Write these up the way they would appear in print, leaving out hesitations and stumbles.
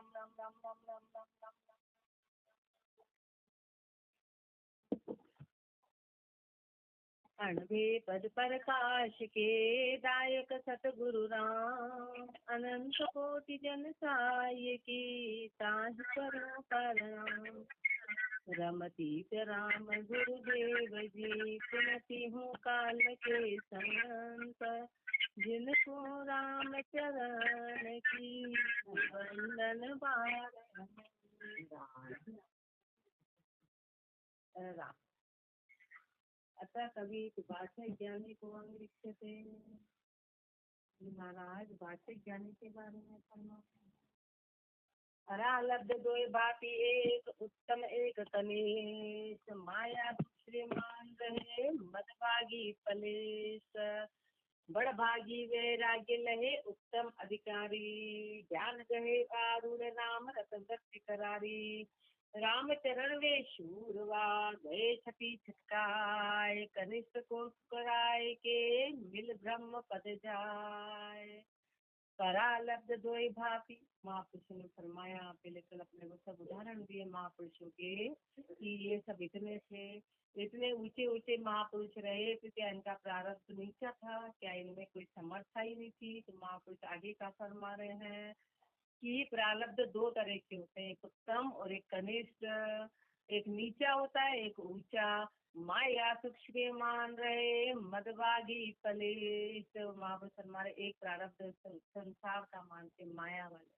राम राम राम राम राम राम राम। अणबे पद प्रकाश के दायक सतगुरु राम, अनंत कोटि जन साय की ताहि करो प्रणाम। रमतीत राम गुरुदेव जी, सुनती हूँ काल के संत, जिनको राम चरण की वंदन बार राम। अतः कभी भाषा ज्ञानी को अंग्रिक्षते। महाराज भाषा ज्ञानी के बारे में पढ़ना। हरा लब्ध दोय भांति एक उत्तम एक कलेश, माया श्रीमान रहे मदभागी फलेश। बड़ भागी वैराग्य लहे उत्तम अधिकारी, ज्ञान गहे आरूढ़ राम रत वृत्ति करारी। राम चरण वे शूरवा गए छपी छटकाए, कनिष्ठ को कराए के मिल ब्रह्म पद जाए। परालब्ध दोई भांति, महापुरुषों ने फरमाया, पहले कल अपने को सब उदाहरण दिए महापुरुषों के कि ये सब इतने थे, इतने ऊंचे ऊंचे महापुरुष रहे तो क्या इनका प्रारब्ध नीचा था, क्या इनमें कोई समर्था ही नहीं थी। तो महापुरुष आगे का फरमा रहे हैं कि प्रारब्ध दो तरह के होते हैं, एक उत्तम और एक कनिष्ठ। एक नीचा होता है, एक ऊंचा। माया सूक्ष्म मान रहे मदभागी फलेश। महापुरुष हमारे एक प्रारब्ध संसार का मानते माया वाले,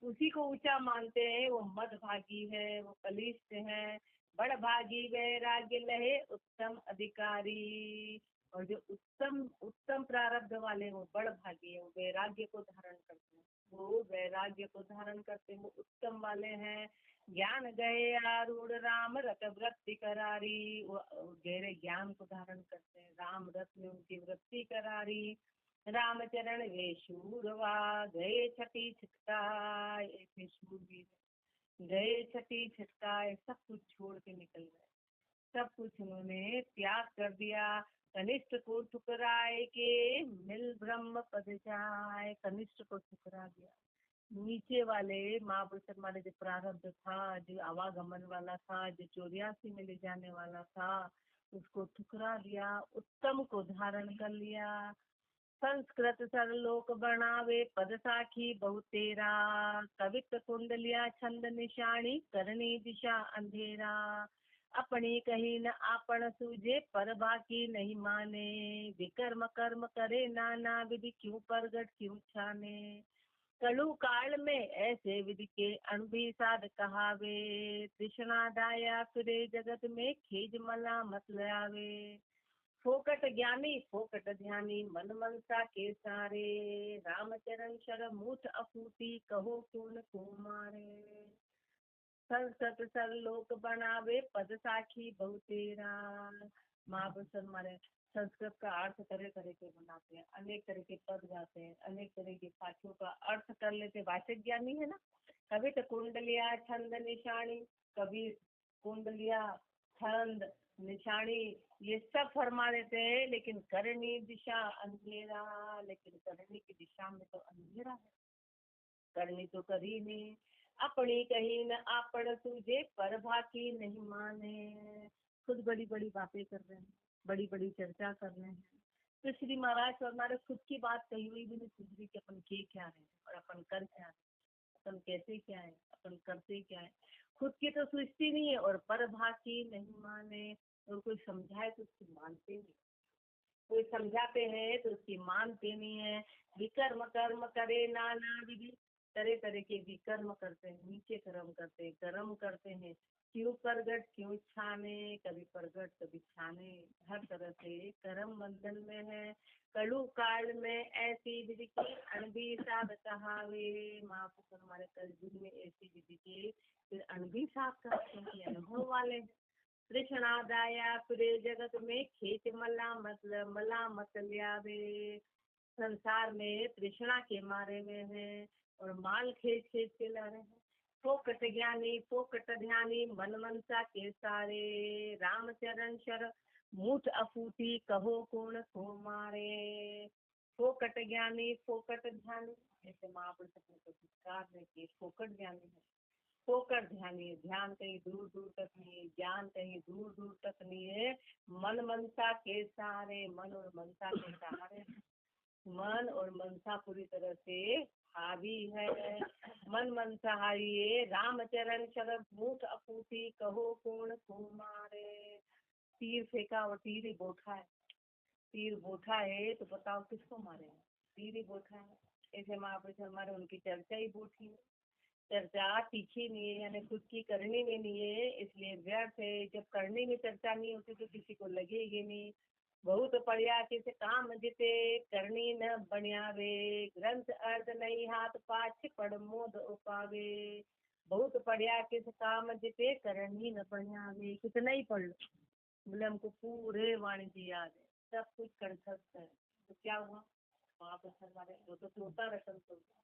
उसी को ऊंचा मानते हैं, वो मदभागी है, वो कलिष्ठ है। बड़ भागी वैराग्य लहे उत्तम अधिकारी। और जो उत्तम उत्तम प्रारब्ध वाले वो बड़ भागी है, वो वैराग्य को धारण करते हैं, वो वैराग्य को धारण करते हैं, वो उत्तम वाले हैं। ज्ञान गए आरूढ़ राम रत वृत्ति करारी, वो गहरे ज्ञान को धारण करते हैं, राम रत में उनकी वृत्ति करारी। रामचरण वे शूरवा गए छठी छिटकाए, ऐसे शूरवीर गए छठी छिटकाए, सब कुछ छोड़ के निकल गए, सब कुछ उन्होंने त्याग कर दिया। कनिष्ठ को ठुकराए के मिल ब्रह्म पद जाए, कनिष्ठ को ठुकरा दिया। नीचे वाले महापुरुष वाले जो प्रारब्ध था, जो आवागमन वाला था, जो 84 में ले जाने वाला था, उसको ठुकरा दिया, उत्तम को धारण कर लिया। संस्कृत सरलोक बनावे पद साखी बहुतेरा, कवित्व कुंडलिया छंद निशानी करनी दिशा अंधेरा। अपनी कहीं न आपन सूझे पर बाकी नहीं माने, विकर्म कर्म करे नाना विधि क्यों प्रगट क्यों छाने। कलु काल में ऐसे विधि के अणुभी साध कहावे, तृष्णा दाया फिरे जगत में खीज मला मत लावे। फोकट ज्ञानी फोकट ध्यानी मन मनसा के सारे, रामचरण शर मूठ अफूटी कहो कौन को मारे। संस्कृत सरलोक बनावे पद साखी बहुतेरा। महापुरुष हमारे संस्कृत का अर्थ तरह तरह के बनाते हैं, अनेक तरह के पद गाते हैं, अनेक तरह के साखियों का अर्थ कर लेते। वाचक ज्ञानी है ना। कभी तो कुंडलिया छंद निशानी, कभी कुंडलिया छंद निशानी ये सब फरमा देते हैं, लेकिन करनी दिशा अंधेरा। लेकिन करनी की दिशा में तो अंधेरा है, करनी तो करी नहीं। अपनी कहीं न आपड़ सूझे पर बाकी नहीं माने। खुद बड़ी बड़ी बातें कर रहे हैं, बड़ी बड़ी चर्चा कर रहे हैं, तो श्री महाराज हमारे खुद की बात कही हुई भी नहीं पूछ रही कि अपन के क्या है और अपन कर क्या है, अपन कैसे क्या है, अपन करते क्या है। खुद की तो सोचती नहीं है और पर बाकी नहीं माने। और कोई समझाए तो उसकी मानते नहीं, कोई समझाते हैं तो उसकी मानते नहीं है। विकर्म कर्म करे नाना विधि, तरह तरह के विकर्म करते हैं, नीचे कर्म करते हैं, कर्म करते हैं, क्यों प्रगट क्यों छाने, कभी प्रगट कभी छाने, हर तरह से कर्म बंधन में है। कलु काल में ऐसी विधि की अनबी साध कहावे। महापुरुष हमारे कलयुग में ऐसी विधि के फिर अनबी साध कहते हैं, अनुभव वाले। तृष्णा दाया फिरे जगत में खेत मला मत लियावे। संसार में तृष्णा के मारे में है और माल खेत खेत के ला रहे हैं। फोकट ज्ञानी फोकट ध्यानी मन मनसा के सारे, रामचरण शर मूठ अफूटी कहो कौन को मारे। फोकट ज्ञानी फोकट ध्यानी, ऐसे महापुरुष अपने को संस्कार में कि फोकट ध्यानी है, फोकट ध्यानी है, ध्यान कहीं दूर दूर तक नहीं है, ज्ञान कहीं दूर दूर तक नहीं है, मन मनसा के सहारे, मन और मनसा के सहारे, मन और मनसा पूरी तरह से हावी है। मन मनसा हारिए रामचरण शरद मूठ अपूती कहो कौन को मारे। तीर फेंका और तीर ही बोठा है, तीर बोठा है तो बताओ किसको मारे, तीर ही बोठा है। ऐसे महापुरुष हमारे उनकी चर्चा ही बोठी है, चर्चा तीखी नहीं है, यानी खुद की करनी में नहीं है, इसलिए व्यर्थ है। जब करनी में चर्चा नहीं होती तो किसी को लगेगी नहीं। बहुत पढ़िया किस काम जिते करनी न बनियावे, ग्रंथ अर्थ नहीं हाथ पाछ पढ़ मोद उपावे। बहुत पढ़िया किस काम जिते करनी न बनियावे, कितना ही पढ़ लो, बोले हमको पूरे वाणिज्य याद है, सब कुछ कंठस्थ है, तो क्या हुआ वहाँ पर हमारे वो तो तोता रटन हो गया,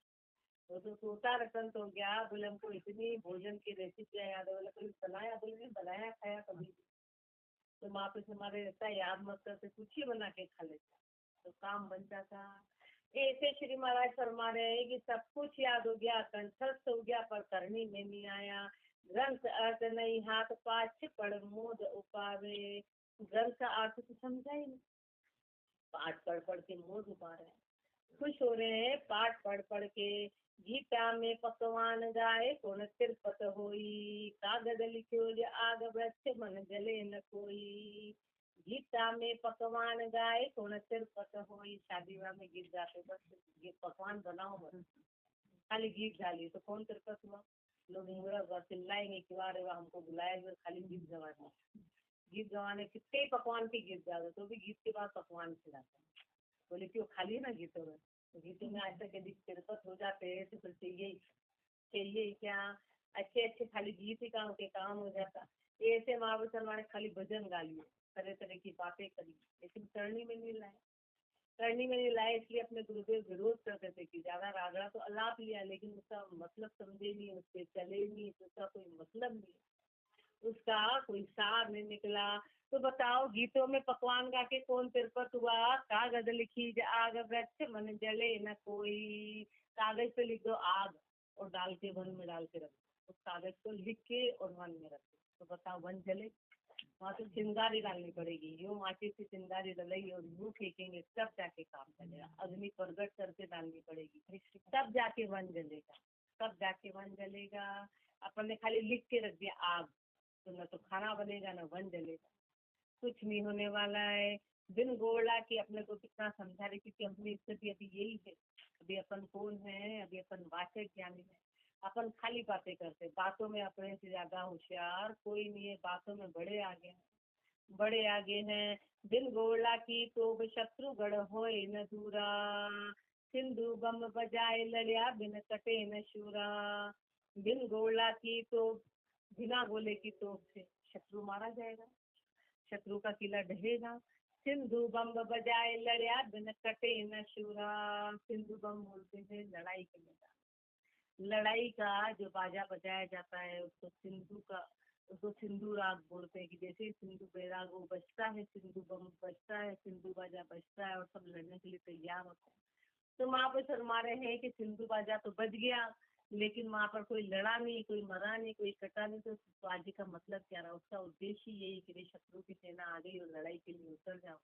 वो तो तोता रटन हो गया। बोले हमको इतनी भोजन की रेसिपी याद है, बोले कभी बनाया, बोले बनाया खाया कभी भी, तो वहाँ पे हमारे रहता याद मत करते, कुछ ही बना के खा लेते तो काम बन जाता। ऐसे श्री महाराज फरमा रहे हैं कि सब कुछ याद हो गया, कंठस्थ हो गया, पर करनी में नहीं आया। ग्रंथ अर्थ नहीं हाथ पाछ पढ़ मोद उपावे, ग्रंथ का अर्थ तो समझा ही नहीं, पाठ पढ़ पढ़ के मोद उपा रहे हैं, खुश हो रहे हैं पाठ पढ़ पढ़ के। गीता में पकवान गाए कौन तिरपत होई, कागज लिखो जो आग वृक्ष मन जले न कोई। गीता में पकवान गाए कौन तिरपत होई, शादी विवाह में गीत गाते, बस ये पकवान बनाओ बस, खाली गीत गाली तो कौन तिरपत हुआ। लोग मुड़ा चिल्लाएंगे कि वाह रे वाह हमको बुलाया गया खाली गीत गवाने, गीत गवाने कितने पकवान के गीत गा दो तो भी गीत के बाद पकवान खिलाते हैं। बोले क्यों खाली ना गीतों में, तो गीतों में आज तक यदि तिरपत हो जाते हैं तो फिर चाहिए क्या, अच्छे अच्छे खाली गीत ही काम के काम हो जाता। ऐसे महापुरुष हमारे खाली भजन गा लिए, तरह तरह की बातें करी, लेकिन करनी में नहीं लाए, करनी में नहीं लाए, इसलिए अपने गुरुदेव विरोध करते थे कि ज्यादा रागड़ा तो अलाप लिया लेकिन उसका मतलब समझे नहीं, उससे चले नहीं, उसका कोई मतलब नहीं, उसका कोई सार नहीं निकला। तो बताओ गीतों में पकवान गा के कौन तिरपत हुआ, कागज लिखी आग वृक्ष मन जले न कोई। कागज पे लिख दो आग और डाल के वन में डाल के रख दो, उस कागज को लिख के और वन में रख दो, तो बताओ वन जले। वहाँ तो चिंगारी डालनी पड़ेगी, यूं माचिस से चिंगारी डलेगी और यूं फेंकेंगे तब जाके काम चलेगा, अग्नि प्रगट करके डालनी पड़ेगी तब जाके वन जलेगा, तब जाके वन जलेगा। अपन ने खाली लिख के रख दिया आग, तो न तो खाना बनेगा न वन जलेगा, कुछ नहीं होने वाला है। बिन गोला की अपने को कितना समझा रही, क्योंकि अपनी स्थिति अभी यही है, अभी अपन कौन है, अभी अपन वाचक ज्ञानी है, अपन खाली बातें करते, बातों में अपने से ज्यादा होशियार कोई नहीं है, बातों में बड़े आगे हैं, बड़े आगे हैं। बिन गोला की तो शत्रु गढ़ होए न दूरा, सिंधु बम बजाए लड़िया बिन कटे न शूरा। बिन गोला की तो बिना गोले की तोप से शत्रु मारा जाएगा, शत्रु का किला ढहेगा। सिंधु बम बजाए लड़िया बिन कटे न शूरा, सिंधु बम बोलते हैं लड़ाई के मैदान, लड़ाई का जो बाजा बजाया जाता है उसको सिंधु का, उसको सिंधु राग बोलते हैं, कि जैसे सिंधु बैराग वो बजता है, सिंधु बम बजता है, सिंधु बाजा बजता है और सब लड़ने के लिए तैयार होते हैं। तो वहाँ पर शर्मा रहे हैं कि सिंधु बाजा तो बज गया लेकिन वहाँ पर कोई लड़ा नहीं, कोई मरा नहीं, कोई कटा नहीं, तो बाजी का मतलब क्या रहा, उसका उद्देश्य यही कि शत्रु की सेना आ गई और लड़ाई के लिए उतर जाओ,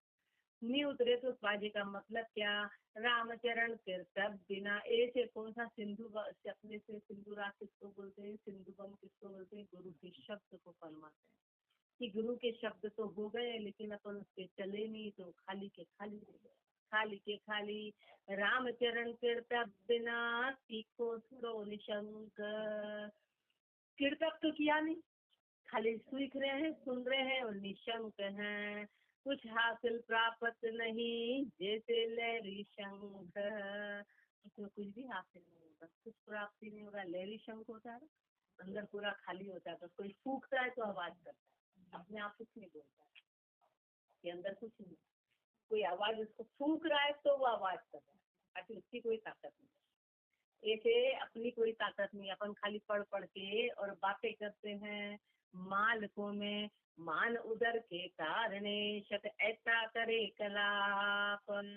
नहीं उतरे तो बाजी का मतलब क्या, रामचरण कीर्तन बिना। ऐसे कौन सा सिंधु अपने से सिंधु राग किसको बोलते हैं, सिंधु बम किसको बोलते हैं, गुरु के शब्द को फरमाते हैं कि गुरु के शब्द तो हो गए लेकिन अपन उसके चले नहीं, तो खाली के खाली रह गए, खाली के खाली। रामचरण कीर्तन बिना सीखो सुरो निशंक, कीर्तन तो किया नहीं, खाली सीख रहे हैं, सुन रहे हैं और निशंक हैं, कुछ हासिल प्राप्त नहीं जैसे लहरी शंख, उसमें कुछ भी हासिल नहीं होगा, कुछ प्राप्ति नहीं होगा, लहरी शंख होता है अंदर पूरा खाली होता है, तो कोई फूकता है तो आवाज करता है, अपने आप कुछ नहीं बोलता है, के अंदर कुछ नहीं, कोई आवाज उसको फूक रहा है तो वो आवाज कर रहा है, ताकि उसकी कोई ताकत नहीं, ऐसे अपनी कोई ताकत नहीं, अपन खाली पढ़ पढ़ के और बातें करते हैं। मालकों में मान उदर के कारणे शत ऐसा करे कलापन,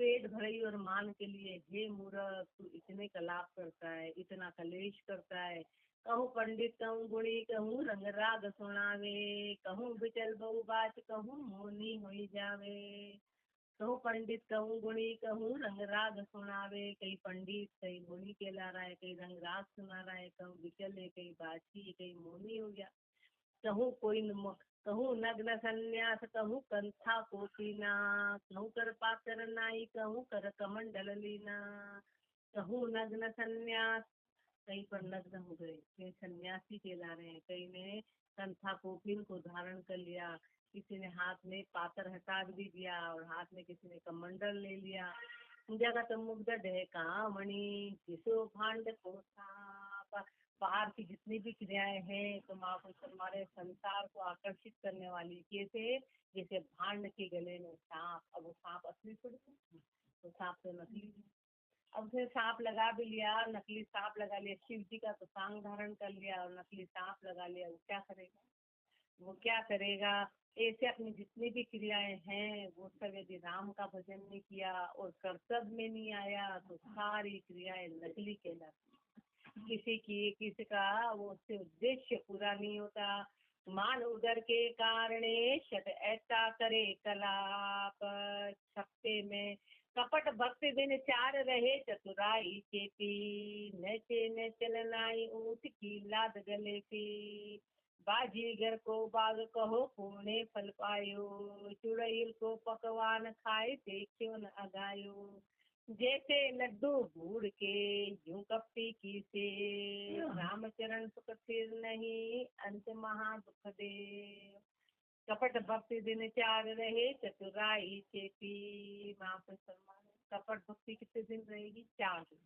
पेट भरई और मान के लिए, हे मूर्ख तू इतने कलाप करता है, इतना कलेश करता है। कहूँ पंडित कहूँ गुणी कहूँ रंग राग सुनावे, कहूँ बिचल बहु बात कहूँ मोनी होई जावे। कहूँ पंडित कहूँ गुणी कहूँ रंग राग सुनावे, कई पंडित कई गुणी कहला रहा है, कई रंग राग सुना रहा है, कहूँ बिचल है कई बाची कई मोनी हो गया। कहूँ कोई कहूँ नग्न संन्यास कहूँ कंथा को पीना, कहूँ कर पाकर नाई कहूँ कर कमंडल लीना। कहूँ नग्न संन्यास, कई पर नग्न हो गए, कई सन्यासी कहला रहे हैं, कई ने कंथा कोपिन को धारण कर लिया, किसी ने हाथ में पातर हटा भी दिया और हाथ में किसी ने कमंडल ले लिया। जगत मुग्ध ढहकामणि किसो भांड को साप। बाहर की जितनी भी क्रियाएं हैं तो महापुरुष हमारे संसार को आकर्षित करने वाली कैसे, जैसे भांड के गले में सांप। अब वो सांप असली थोड़ी है, तो सांप तो नकली है। अब उसने सांप लगा भी लिया, नकली सांप लगा लिया, शिव जी का तो सांग धारण कर लिया और नकली सांप लगा लिया, वो क्या करेगा? वो क्या करेगा? ऐसे अपनी जितनी भी क्रियाएं हैं वो सब यदि राम का भजन नहीं किया और कर्तव्य में नहीं आया तो सारी क्रियाएं नकली कहलाती। किसी का वो उससे उद्देश्य पूरा नहीं होता। मान उदर के कारणे शत ऐसा करे कलाप, छप्पे में कपट भक्ति दिन चार रहे चतुराई चेती, नचे न चलनाई ऊँट की लाद गले थी। बाजीगर को बाग कहो पुणे फल पायो, चुड़ैल को पकवान खाए देखियो न अगायो। जैसे लड्डू भूड़ के यूं कपटी की से, रामचरण सुख सिर नहीं अंत महा दुख दे। कपट भक्ति दिन चार रहे चतुराई चेती। कपट भक्ति कितने दिन रहेगी? 4 दिन।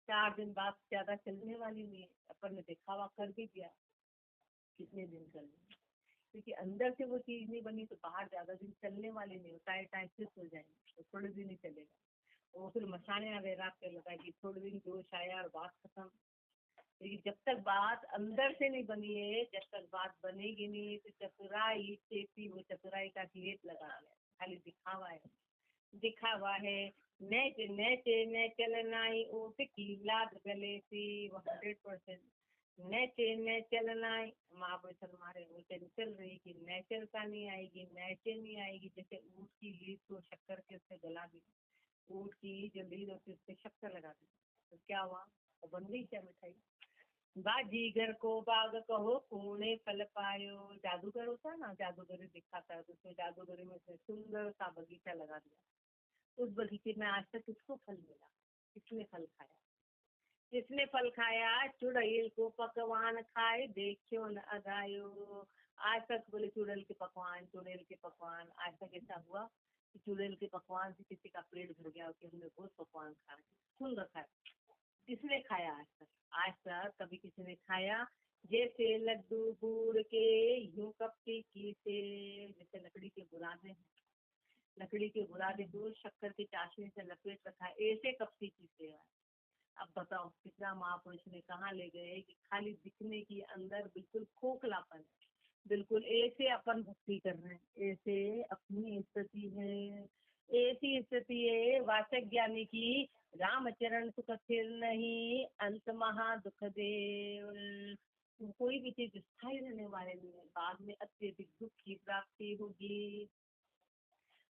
4 दिन बाद ज्यादा चलने वाली नहीं है। अपन ने दिखावा कर भी दिया, कितने दिन चल, क्योंकि अंदर से वो चीज नहीं बनी तो बाहर ज्यादा दिन चलने वाली नहीं होता है, टाइम हो जाएंगे तो थोड़े दिन ही चलेगा। वो फिर मसाने वगैरह पे लगा कि थोड़े दिन जोश आया और बात खत्म। लेकिन जब तक बात अंदर से नहीं बनी है, जब तक बात बनेगी नहीं, तो चतुराई चेपी, वो चतुराई का लेप लगा है, खाली दिखावा है, दिखावा है। नेचे नेचे न चलनाई ऊँट की लाद गले सी, वो 100%। नेचे न चलनाई, महापुरुष हमारे वो चल रही कि नेचरता नहीं आएगी, नेचे नहीं आएगी। जैसे ऊँट की लीद को शक्कर के उससे गला दी, ऊँट की जो लीद होती है उससे शक्कर लगा दी, तो क्या हुआ? वो बन गई क्या मिठाई? बाजीगर को बाग कहो पुणे फल पायो। जादूगर होता है ना, जादूगरी दिखाता है, तो उसमें जादूगरी में सुंदर सा बगीचा लगा दिया। उस बगीचे में आज तक किसको फल मिला? किसने फल खाया? जिसने फल खाया चुड़ैल को पकवान खाए देखियो न अगायो। आज तक बोले चुड़ैल के पकवान, चुड़ैल के पकवान। आज तक ऐसा हुआ कि चुड़ैल के पकवान से किसी का पेट भर गया कि हमने बहुत पकवान खाए, सुन रखा है। किसने खाया आज तक? आज तक कभी किसी ने खाया? जैसे लड्डू गुड़ के यूं कपटी की से, जैसे लकड़ी के बुरादे हैं, लकड़ी के बुरादे को शक्कर की चाशनी से लपेट रखा है, ऐसे कपटी की सेवा। अब बताओ कितना महापुरुष ने कहाँ ले गए कि खाली दिखने की, अंदर बिल्कुल खोखलापन, बिल्कुल ऐसे अपन भक्ति कर रहे हैं, ऐसे अपनी स्थिति है, ऐसी स्थिति है वाचक ज्ञानी की। रामचरण सुख स्थिर नहीं अंत महा दुख देव। कोई भी चीज स्थायी रहने वाले नहीं है, बाद में अत्यधिक दुख की प्राप्ति होगी।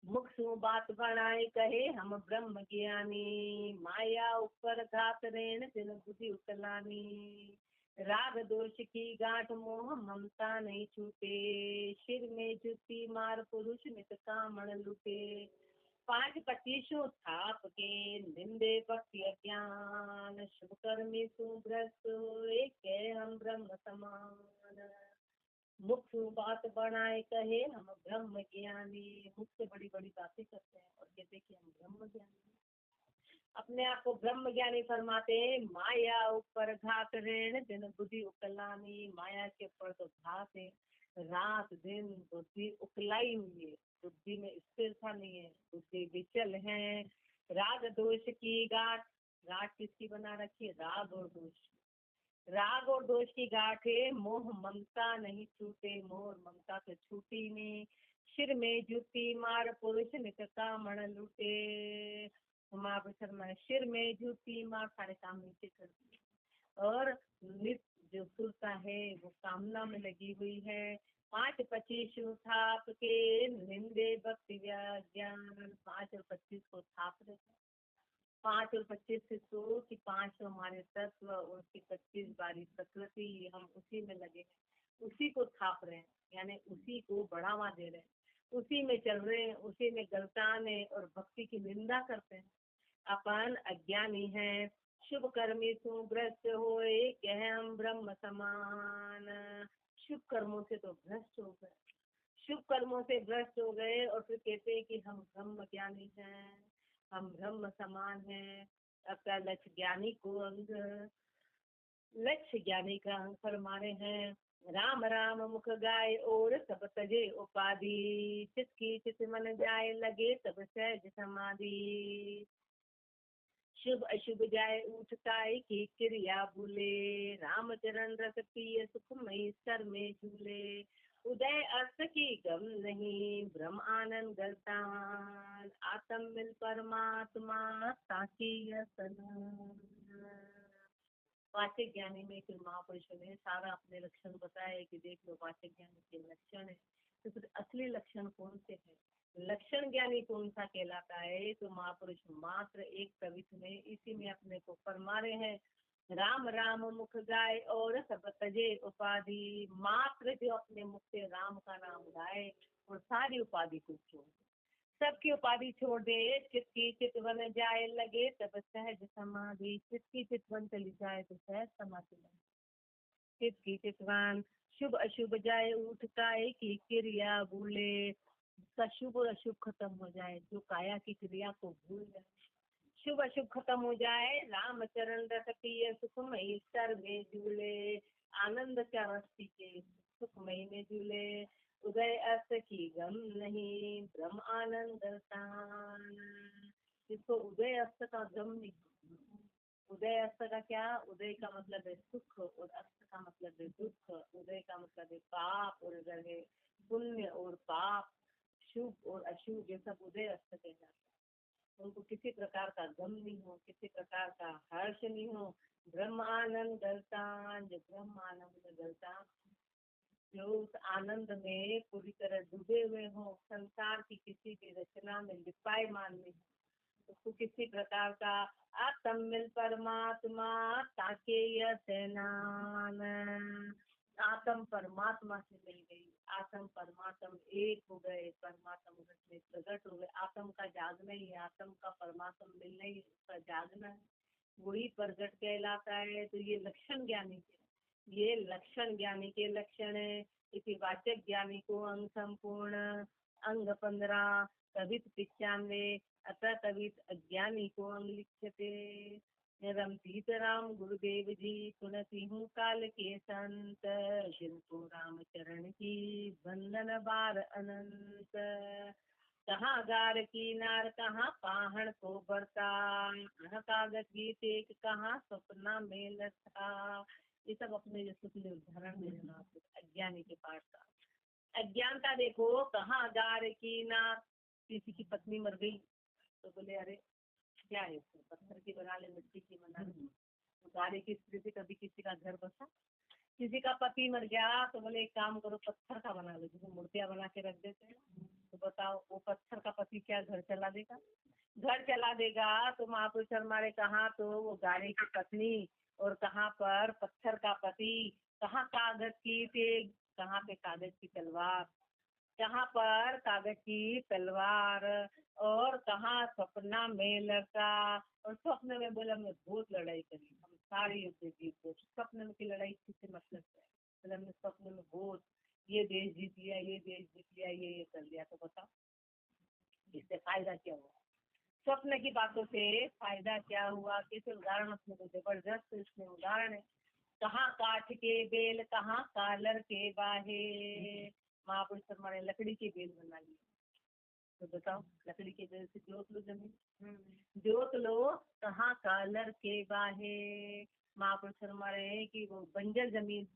मुख सु बात बनाए कहे हम ब्रह्म ज्ञानी, माया ऊपर घात रेण दिन बुद्धि उतलानी। राग दोष की गांठ मोह ममता नहीं छूटे, सिर में जुती मार पुरुष नित कामण लुटे। 5 पच्चीसों थाप के निंदे भक्ति अज्ञान, शुभ कर्मी सुभ्रष्ट एक हम ब्रह्म समान। मुख से बात बनाए कहे हम ब्रह्म ज्ञानी, मुख से बड़ी बड़ी बातें करते हैं और कहते कि हम ब्रह्म ज्ञानी, अपने आप को ब्रह्म ज्ञानी फरमाते। माया ऊपर घात रेण दिन बुद्धि उकलानी, माया के ऊपर तो घात है, रात दिन बुद्धि उकलाई हुई है, बुद्धि में स्थिरता नहीं है, बुद्धि विचल है। राग दोष की गांठ, गांठ किसकी बना रखी है? राग और दोष, राग और दोष की गांठ है। मोह ममता नहीं छूटे, मोह और ममता तो छूटी नहीं। सिर में जूती मार पुरुष नित कामण लूटे। महापुरुष सिर में जूती मार, सारे काम नीचे कर दिए, और नित जो सुरता है वो कामना में लगी हुई है। 5-25 थाप के निंदे भक्ति ज्ञान, 5 और 25 को थाप रहे, 5 और 25 से तो कि 5 हमारे तत्व और उसकी 25 बारी प्रकृति, हम उसी में लगे हैं, उसी को थाप रहे हैं, यानी उसी को बढ़ावा दे रहे हैं, उसी में चल रहे हैं, उसी में गलताने और भक्ति की निंदा करते हैं। अपन अज्ञानी हैं, शुभ कर्मी तू भ्रष्ट होए, कह हम ब्रह्म समान। शुभ कर्मों से तो भ्रष्ट हो गए, शुभ कर्मों से भ्रष्ट हो गए, और फिर कहते हैं कि हम ब्रह्म ज्ञानी हैं, हम ब्रह्म समान हैं। अपना लक्ष्य ज्ञानी को अंग, लक्ष्य ज्ञानी का अंग फरमाने हैं। राम राम मुख गाय और सब तजे उपाधि, चित की चित मन जाए लगे तब सहज समाधि। शुभ अशुभ जाए उठताए की क्रिया भूले, राम चरण रस पिय सुखमय सर में झूले। उदय अर्थ की गम नहीं, ब्रह्म आनंद गलतान, आत्म मिल परमात्मा ताकि वाचिक ज्ञानी में फिर महापुरुषों ने सारा अपने लक्षण बताए कि देख लो वाचिक ज्ञानी के लक्षण है, तो फिर असली लक्षण कौन से है, लक्षण ज्ञानी कौन सा कहलाता है, तो महापुरुष मात्र एक कवित में इसी में अपने को फरमा रहे हैं। राम राम मुख गाय और सब तजे उपाधि, मात्र जो अपने मुख से राम का नाम गाए और सारी उपाधि को छोड़, सबकी उपाधि छोड़ दे, चित्त की चितवन जाए लगे तब सहज समाधि, चित्त की चितवन चली जाए तो सहज समाधि लगे। चित्त की चितवन, शुभ अशुभ जाए उठताए की क्रिया भूले, उसका शुभ और अशुभ खत्म हो जाए, जो काया की क्रिया को भूल जाए, शुभ अशुभ खत्म हो जाए। राम चरण रस पिय सुखमय सर में झूले, आनंद का रस पी के सुखमय में झूले। उदय अर्थ की गम नहीं, ब्रह्म आनंद दान, जिसको उदय अर्थ का गम नहीं। उदय अर्थ का क्या, उदय का मतलब है सुख और अर्थ का मतलब है दुख। उदय का मतलब है पाप और उदय है पुण्य और पाप, शुभ और अशुभ, ये सब उदय अर्थ कहलाता है। उनको किसी प्रकार का गम नहीं हो, किसी प्रकार का हर्ष नहीं हो। ब्रह्म आनंद गलतान, जो ब्रह्म आनंद गलतान, जो उस आनंद में पूरी तरह डूबे हुए हो, संसार की किसी भी रचना में लिपायमान नहीं, उसको किसी प्रकार का आत्मिल परमात्मा ताके यह सेनान, आत्म परमात्मा से मिल गई, आत्म परमात्मा एक हो गए, परमात्मा में प्रकट हो गए। आत्म का जागना ही, आत्म का परमात्मा मिलना ही उसका जागना है, वही प्रकट कहलाता है। तो ये लक्षण ज्ञानी के, ये लक्षण ज्ञानी के लक्षण है। इसी वाचक ज्ञानी को अंग संपूर्ण, अंग 15, कवित 95, अतः कवित अज्ञानी को अंग लिखते। रमतीत राम गुरुदेव जी सुनती हूँ काल के संत, जिनको राम चरण की बंधन बार अनंत। कहाँ गार की नार कहाँ पाहण को बरता, कागज गीत एक कहाँ सपना में लता। ये सब अपने जो सुपने उदाहरण में अज्ञानी के पास का अज्ञानता देखो। कहाँ गार की नार, किसी की पत्नी मर गई तो बोले अरे क्या है, पत्थर की बना ले, मिट्टी की बना ले। तो गारे की स्थिति, कभी किसी का घर बसा, किसी का पति मर गया तो बोले एक काम करो पत्थर का बना लो, जिसमें मूर्तियां बना के रख देते हैं। तो बताओ वो पत्थर का पति क्या घर चला देगा, घर चला देगा। तो महापुरुष हमारे कहा तो वो गारे की पत्नी, और कहाँ पर पत्थर का पति, कहाँ कागज की तेग, कहाँ पे कागज की तलवार, कहाँ पर कागज की तलवार, और कहाँ सपना में लड़का। और स्वप्न में बोला हमने बहुत लड़ाई करी, हम सारे युद्ध जीत गए। स्वप्न में की लड़ाई किससे मतलब है, बोला हमने स्वप्न में बहुत ये देश जीत लिया, ये देश जीत लिया, ये कर लिया। तो बताओ इससे फायदा क्या हुआ, स्वप्न की बातों से फायदा क्या हुआ। कैसे उदाहरण अपने को जबरदस्त इसमें उदाहरण है। कहाँ काठ के बेल, कहाँ कालर के बाहे। महापुरुष हमारे लकड़ी के बेल बना लिए, तो बताओ लकड़ी के बेल से जोत लो जमीन, जोत लो, कहाँ कालर के बाहे। महापुरुष हमारे है कि वो बंजर जमीन,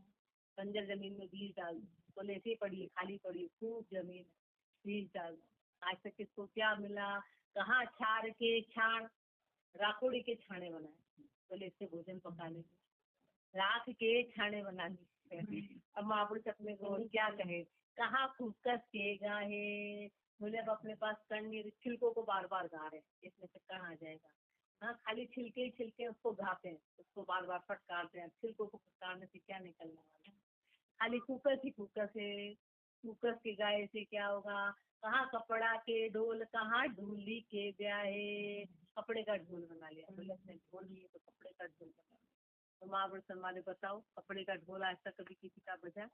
बंजर जमीन में बीज डाल दो, बोले ऐसे पड़ी है, खाली पड़ी है, खूब जमीन, ठीक चल। आज तक किसको क्या मिला? कहाँ छाड़ के छाड़ राखोड़ी के छाने बनाए, बोले इससे भोजन पका लेंगे। राख के छाने बना ली। अब महापुरुष अपने को क्या कहे, कहाँ फूकस के गाहे, बोले अब अपने पास करनी छिलकों को बार बार गा रहे, इसमें से कहाँ आ जाएगा। हाँ, खाली छिलके ही छिलके उसको घाते हैं, उसको बार बार फटकारते हैं, छिलकों को फटकारने से क्या निकलने वाला है। खाली कुकर ही कुकर से, कुकर के गाय से क्या होगा। कहाँ कपड़ा के ढोल, कहाँ ढोली के ब्याहे, कपड़े का ढोल बना लिया, बोले अपने ढोल लिए तो कपड़े का ढोल बना लिया। तो महापुरुष हमारे बताओ, कपड़े का ढोल आज तक कभी किसी का बजा?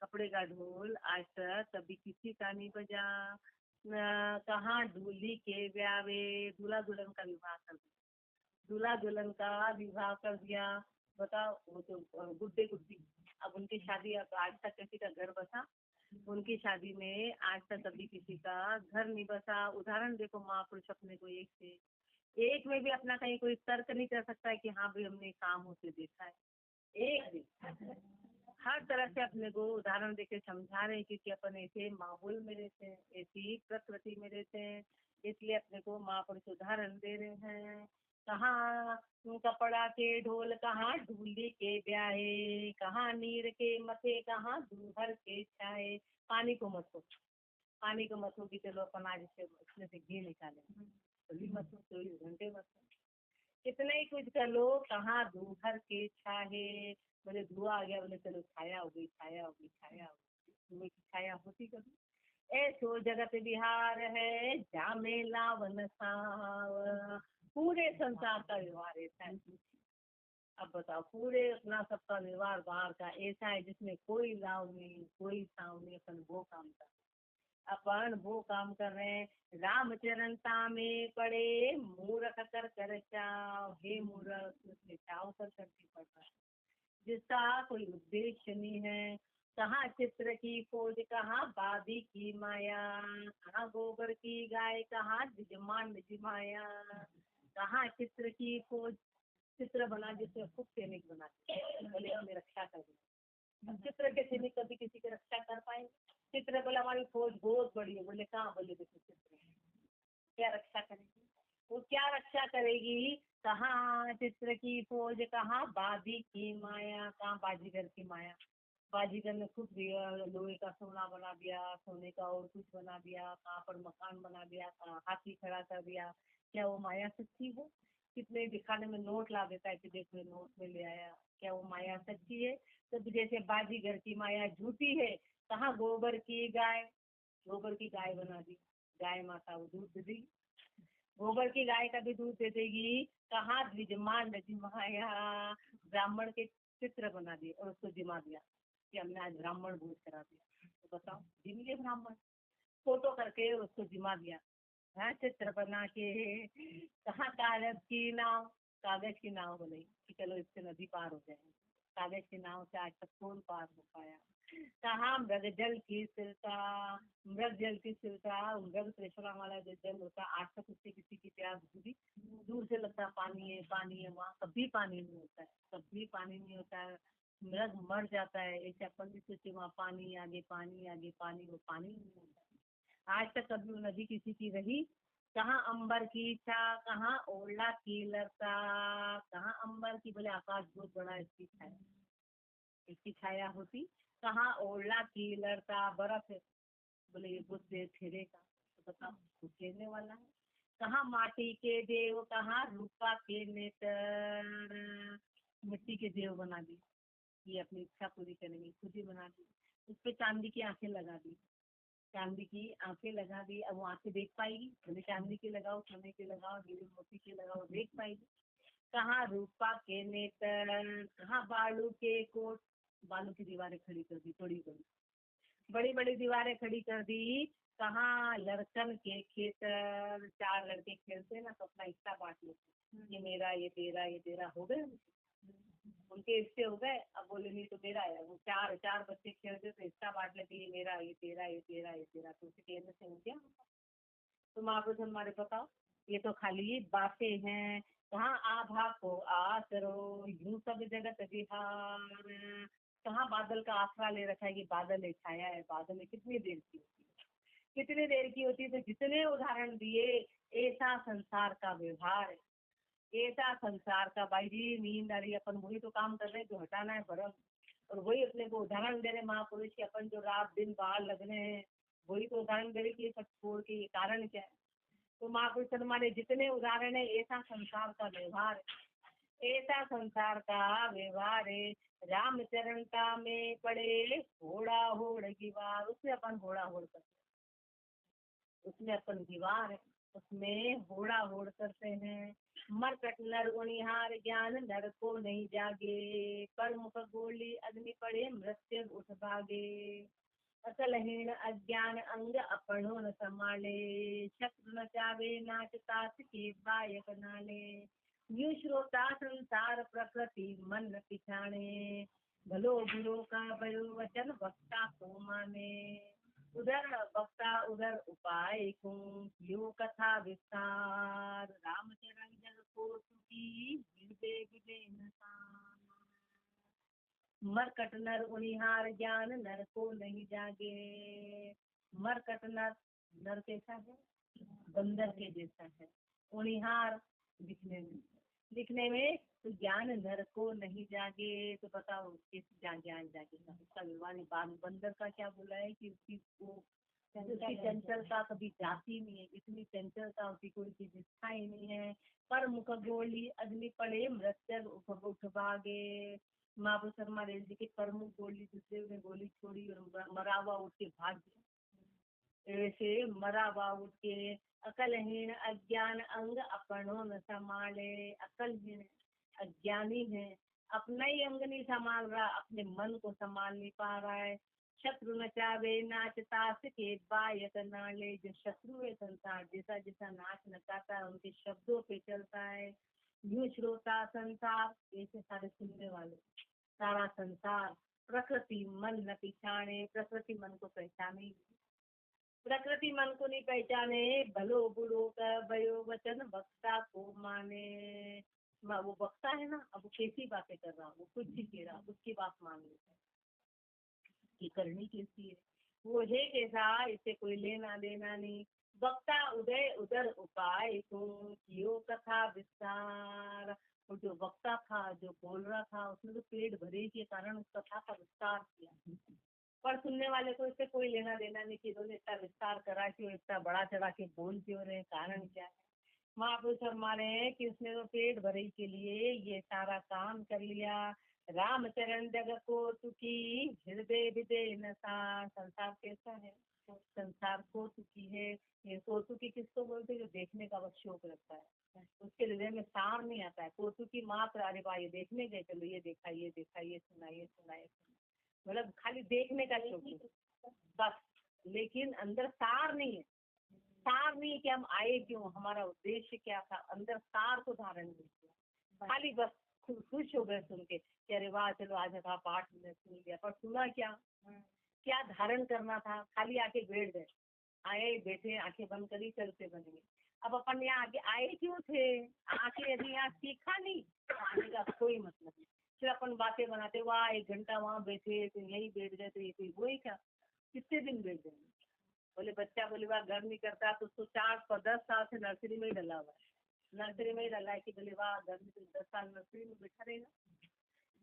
कपड़े का ढोल आज तक कभी किसी का नहीं बजा। कहाँ ढोली के ब्याहे, दूल्हा दुल्हन का विवाह कर दिया, दूल्हा दुल्हन का विवाह कर दिया। बताओ, वो तो गुड्डे गुड्डी, अब उनकी शादी, अब आज तक किसी का घर बसा? उनकी शादी में आज तक कभी किसी का घर नहीं बसा। उदाहरण देखो महापुरुष अपने को एक से एक में भी अपना कहीं कोई तर्क नहीं कर सकता है कि हाँ भाई हमने काम होते देखा है, एक भी। हर तरह से अपने को उदाहरण देके समझा रहे हैं, क्योंकि अपन ऐसे माहौल में रहते हैं, ऐसी प्रकृति में रहते हैं, इसलिए अपने को महापुरुष उदाहरण दे रहे हैं। कहाँ कपड़ा के ढोल, कहाँ ढूली के ब्याहे, कहाँ नीर के मथे, कहाँ दूहर के छाए। पानी को मतो, पानी को मतो की चलो अपन आज से इसमें से घी निकाले, कभी मतो 24 घंटे मतो, कितना ही कुछ कर लो, कहाँ दूहर के छाहे, बोले धुआं आ गया, बोले चलो छाया हो गई, छाया हो गई, छाया हो गई। धुएं की छाया होती कभी? ऐसो जगत बिहार है, जामे लावन साव, पूरे संसार का व्यवहार ऐसा है। अब बताओ, पूरे अपना सबका व्यवहार बाहर का ऐसा है जिसमें कोई लाभ नहीं, कोई साव नहीं, अपन वो काम कर, अपन वो काम कर रहे हैं। रामचरणता में पड़े मूर्ख कर कर चाव, हे मूर्ख उसने चाव कर करके पड़ता है, जिसका कोई उद्देश्य नहीं है। कहाँ चित्र की खोज, कहाँ बादी की माया, कहाँ गोबर की गाय, कहाँ निजमान निज माया। कहाँ चित्र की खोज, चित्र बना जिससे खुद सैनिक बनाते, बोले हमें रक्षा कर दो। चित्र के सैनिक कभी किसी की रक्षा कर पाए? चित्र बोले हमारी फौज बहुत बड़ी है, बोले कहाँ, बोले देखो चित्र है, क्या रक्षा करेगी वो, क्या रक्षा करेगी। कहाँ चित्र की फौज, कहाँ बाजी की माया, कहाँ बाजीगर की माया। बाजीगर ने खुद लोहे का सोना बना दिया, सोने का और कुछ बना दिया, कहाँ पर मकान बना दिया, कहाँ हाथी खड़ा कर दिया। क्या वो माया सच्ची है? कितने दिखाने में नोट ला देता है कि देखो नोट में ले आया, क्या वो माया सच्ची है? तो जैसे बाजीगर की माया झूठी है, कहाँ गोबर की गाय, गोबर की गाय बना दी, गाय माता वो दूध दी, गोबर की गाय का भी दूध दे देगी। कहाँ द्विजमान जिमाया, ब्राह्मण के चित्र बना दिए और उसको जिमा दिया कि हमने आज ब्राह्मण भोज करा दिया। तो बताओ, जिम लिए ब्राह्मण, फोटो करके उसको जिमा दिया, हाँ चित्र बना के। कहाँ कागज की नाव, कागज की नाव बनाई कि चलो इससे नदी पार हो जाए, कागज की नाव से आज तक कौन पार हो पाया। कहाँ मृग जल की सिलता, मृग जल की सिलता, मृग त्रिशुला वाला जो जल होता है, आज तक उससे किसी की प्यास बुझी? दूर से लगता है पानी है, वहाँ कभी पानी नहीं होता है, कभी पानी नहीं होता है, मृग मर जाता है। ऐसे अपन भी सोचे वहाँ पानी आगे पानी आगे पानी, वो पानी नहीं होता है। आज तक कभी वो नदी किसी की रही? कहाँ अंबर की छा, कहाँ ओला की लता, कहाँ अंबर की, बोले आकाश बहुत बड़ा है, इसकी छाया होती। कहाँ ओला की लड़ता, बर्फ है, बोले ये बुद्ध फेरे का, तो बताओ वो फेरने वाला है। कहाँ माटी के देव, कहाँ रूपा के नेत्र, मिट्टी के देव बना दी, ये अपनी इच्छा पूरी करेंगे, खुद ही बना दी। उस पे चांदी की आंखें लगा दी, चांदी की आंखें लगा दी। अब वो आंखें देख पाएगी? बोले चांदी की लगाओ, सोने के लगाओ, हीरे मोती के लगाओ, देख पाएगी? कहाँ रूपा के नेत्र, कहाँ बालू के कोट, बालू की दीवारें खड़ी कर दी, बड़ी बड़ी बड़ी बड़ी दीवारें खड़ी कर दी। कहाँ लड़कन के खेत, चार लड़के खेलते ना तो अपना हिस्सा बांट लेते, ये मेरा ये तेरा ये तेरा, हो गए उनके हिस्से हो गए। अब बोले नहीं तो मेरा है, वो चार चार बच्चे खेलते तो हिस्सा बांट लेते, ये मेरा ये तेरा ये तेरा ये तेरा, तो उसे कहने से हो गया। तो महापुरुष हमारे बताओ, ये तो खाली बातें हैं। कहाँ आभा को आसरो, यूं सब जगत विहार, कहाँ बादल का आसरा ले रखा है कि बादल है, छाया है, बादल है, कितनी देर की होती है। कितनी देर की होती है, तो जितने उदाहरण दिए ऐसा संसार का व्यवहार है, ऐसा संसार का। भाई जी नींद आ रही है, अपन वही तो काम कर रहे हैं जो हटाना है भरम, और वही अपने को उदाहरण दे रहे महापुरुष के, अपन जो रात दिन बाहर लग रहे हैं वही तो उदाहरण दे रहे कि ये सब छोड़ के ये कारण क्या है। तो महापुरुष हमारे जितने उदाहरण है ऐसा संसार का व्यवहार है, ऐसा संसार का व्यवहार है। रामचरण का में पड़े होड़ा होड़ की बार, उसमें अपन होड़ा होड़ करते, उसमें अपन दीवार है, उसमें होड़ा होड़ करते हैं। मरकट नर उनिहार ज्ञान नर को नहीं जागे, पर मुख गोली अग्नि पड़े मृत्यु उठ भागे। अकलहीन अज्ञान अंग अपनो न संभाले, शत्रु न चावे नाच तास के बायक नाले। यू श्रोता संसार प्रकृति मन न पिछाणे, भलो बुरो का भयो वचन वक्ता को माने। उधर वक्ता उधर उपाय को यो कथा विस्तार, रामचरण जग को सुखी हृदय विजय मरकट नर उनिहार ज्ञान नर को नहीं जागे। मरकट नर, नर कैसा है, बंदर के जैसा है। उनिहार दिखने में तो ज्ञान नर को नहीं जागे, तो बताओ किस ज्ञान जागेगा। उसका व्यवहार बंदर का क्या बोला है कि उसकी चंचलता कभी जाती नहीं है, इतनी चंचलता उसकी कोई चीज इच्छा ही नहीं है। पर मुख गोली अग्नि पड़े मृत्यु उठ भागे। महापुरुष शर्मा रेल जी के प्रमुख गोली, दूसरे ने गोली छोड़ी और मरा हुआ उठ के भाग गया। ऐसे मरा हुआ उठ के अकलहीन अज्ञान अंग अपनों न संभाले। अकलहीन अज्ञानी है, अपना ही अंग नहीं संभाल रहा, अपने मन को संभाल नहीं पा रहा है। शत्रु न चावे नाच ताश के बायक नाले, जो शत्रु है संसार, जैसा जैसा नाच नचाता है उनके शब्दों पे चलता है। यूं श्रोता संसार, ऐसे सारे सुनने वाले सारा संसार। प्रकृति मन न पिछाने, प्रकृति मन को पहचाने, प्रकृति मन को नहीं पहचाने। भलो बुरो का भयो वचन वक्ता को माने। वो वक्ता है ना, अब वो कैसी बातें कर रहा, वो कुछ भी कह रहा, उसकी बात मान लेता है कि करनी कैसी है, वो है कैसा, इससे कोई लेना देना नहीं। वक्ता उदय उधर उपाय को कियो कथा विस्तार। वो जो वक्ता था, जो बोल रहा था, उसने तो पेट भरे के कारण उस कथा का विस्तार किया, पर सुनने वाले को इससे कोई लेना देना नहीं कि इन्होंने इतना विस्तार करा, क्यों इतना बड़ा चढ़ा के बोल क्यों रहे, कारण क्या है। महापुरुष हमारे हैं कि उसने तो पेट भरे के लिए ये सारा काम कर लिया। रामचरण जगत को सुखी हृदय विदय नसा। संसार कैसा है, संसार को सुखी है। ये कोतुकी किसको बोलते हैं, जो देखने का बस शौक लगता है, उसके हृदय में सार नहीं आता है। कोतुकी मात्र, अरे भाई ये देखने गए, चलो ये देखा ये देखा ये सुना ये सुना ये सुना, मतलब खाली देखने का शौक बस, लेकिन अंदर सार नहीं है। सार नहीं है कि हम आए क्यों, हमारा उद्देश्य क्या था, अंदर सार को धारण नहीं किया। खाली बस खुश हो गए सुन के कि अरे वाह चलो आज का पाठ हमने सुन लिया, पर सुना क्या, क्या धारण करना था। खाली आके बैठ गए, आए बैठे आंखें बंद करी चलते बनेंगे। अब अपन यहाँ आगे आए क्यों थे, आके यदि यहाँ सीखा नहीं, आने का कोई मतलब नहीं। फिर अपन बातें बनाते, वाह 1 घंटा वहाँ बैठे तो यही बैठ गए, तो ये कोई वही क्या, कितने दिन बैठ गए। बोले बच्चा बोले वाह घर नहीं करता, तो उसको 4-10 साल से नर्सरी में ही डला हुआ है, नर्सरी में ही डला है कि बोले वाह घर में तो 10 साल नर्सरी में बैठा रहेगा।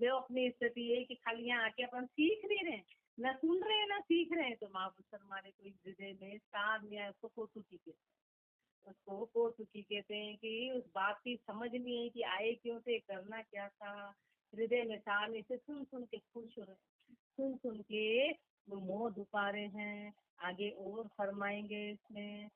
जो अपनी स्थिति है कि खाली यहाँ आके अपन सीख नहीं रहे, न सुन रहे हैं न सीख रहे हैं। तो महापुरुष हमारे को हृदय में सार नहीं आया, उसको कोतुकी कहते हैं, उसको कोतुकी कहते हैं कि उस बात की समझ नहीं है कि आए क्यों थे, करना क्या था। हृदय में सार नहीं, से सुन सुन के खुश हो रहे, सुन सुन के वो मोह धुपा रहे हैं। आगे और फरमाएंगे इसमें।